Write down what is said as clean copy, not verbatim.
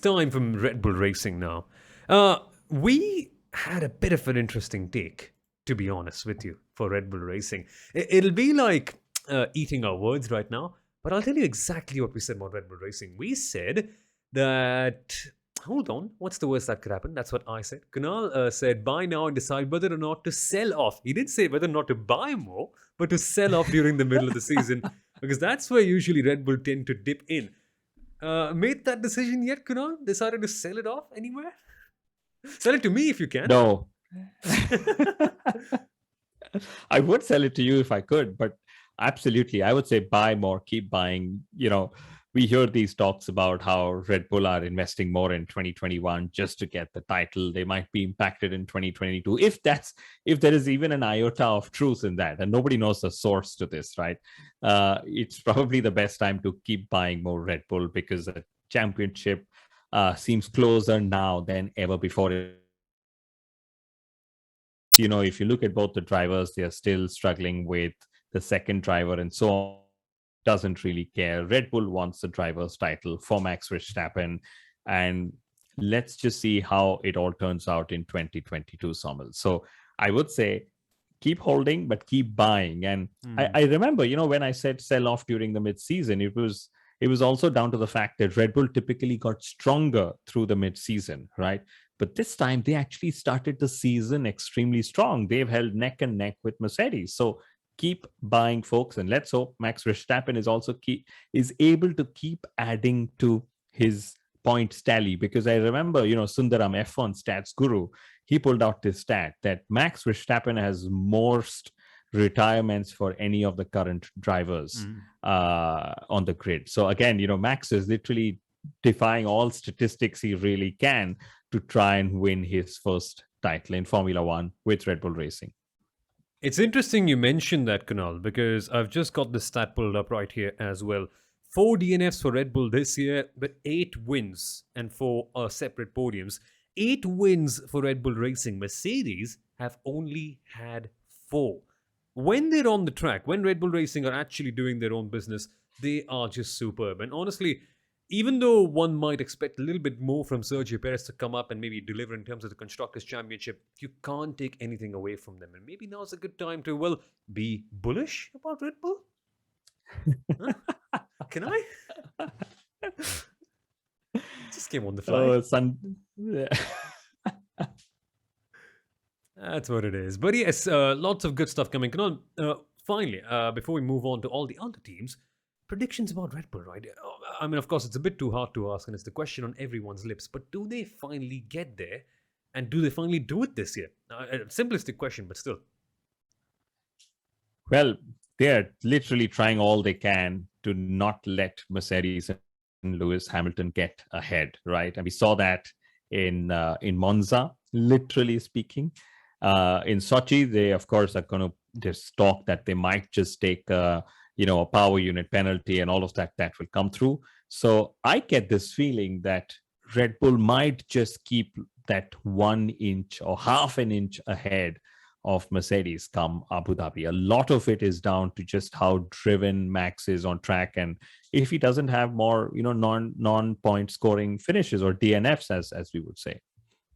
Time from Red Bull Racing now. We had a bit of an interesting take, to be honest with you, for Red Bull Racing. It'll be like eating our words right now, but I'll tell you exactly what we said about Red Bull Racing. We said that. Hold on, what's the worst that could happen? That's what I said. Kunal said, buy now and decide whether or not to sell off. He didn't say whether or not to buy more, but to sell off during the middle of the season, because that's where usually Red Bull tend to dip in. Made that decision yet, Kunal? Decided to sell it off anywhere? Sell it to me if you can. No. I would sell it to you if I could, but absolutely, I would say buy more, keep buying. We hear these talks about how Red Bull are investing more in 2021 just to get the title. They might be impacted in 2022 if there is even an iota of truth in that, and nobody knows the source to this, right? It's probably the best time to keep buying more Red Bull because the championship seems closer now than ever before. If you look at both the drivers, they are still struggling with the second driver and so on. Doesn't really care. Red Bull wants the driver's title for Max Verstappen, and let's just see how it all turns out in 2022, Soumil. So I would say keep holding, but keep buying. And I remember, when I said sell off during the mid-season, it was also down to the fact that Red Bull typically got stronger through the mid-season, right? But this time they actually started the season extremely strong. They've held neck and neck with Mercedes. So keep buying, folks, and let's hope Max Verstappen is able to keep adding to his points tally, because I remember, Sundaram F1 stats guru, he pulled out this stat that Max Verstappen has most retirements for any of the current drivers on the grid. So again, Max is literally defying all statistics he really can to try and win his first title in Formula One with Red Bull Racing. It's interesting you mentioned that, Kunal, because I've just got the stat pulled up right here as well. 4 DNFs for Red Bull this year, but 8 wins and 4 separate podiums. 8 wins for Red Bull Racing. Mercedes have only had 4. When they're on the track, when Red Bull Racing are actually doing their own business, they are just superb. And honestly, even though one might expect a little bit more from Sergio Perez to come up and maybe deliver in terms of the Constructors' Championship, you can't take anything away from them. And maybe now's a good time to, well, be bullish about Red Bull? Huh? Can I? Just came on the fly. That's what it is. But yes, lots of good stuff coming. Finally, before we move on to all the other teams, predictions about Red Bull, right? I mean, of course, it's a bit too hard to ask, and it's the question on everyone's lips. But do they finally get there? And do they finally do it this year? A simplistic question, but still. Well, they're literally trying all they can to not let Mercedes and Lewis Hamilton get ahead, right? And we saw that in Monza, literally speaking. In Sochi, they, of course, are going to just talk that they might just take a power unit penalty and all of that will come through. So I get this feeling that Red Bull might just keep that 1 inch or half an inch ahead of Mercedes come Abu Dhabi. A lot of it is down to just how driven Max is on track, and if he doesn't have more, non-point scoring finishes or DNFs, as we would say.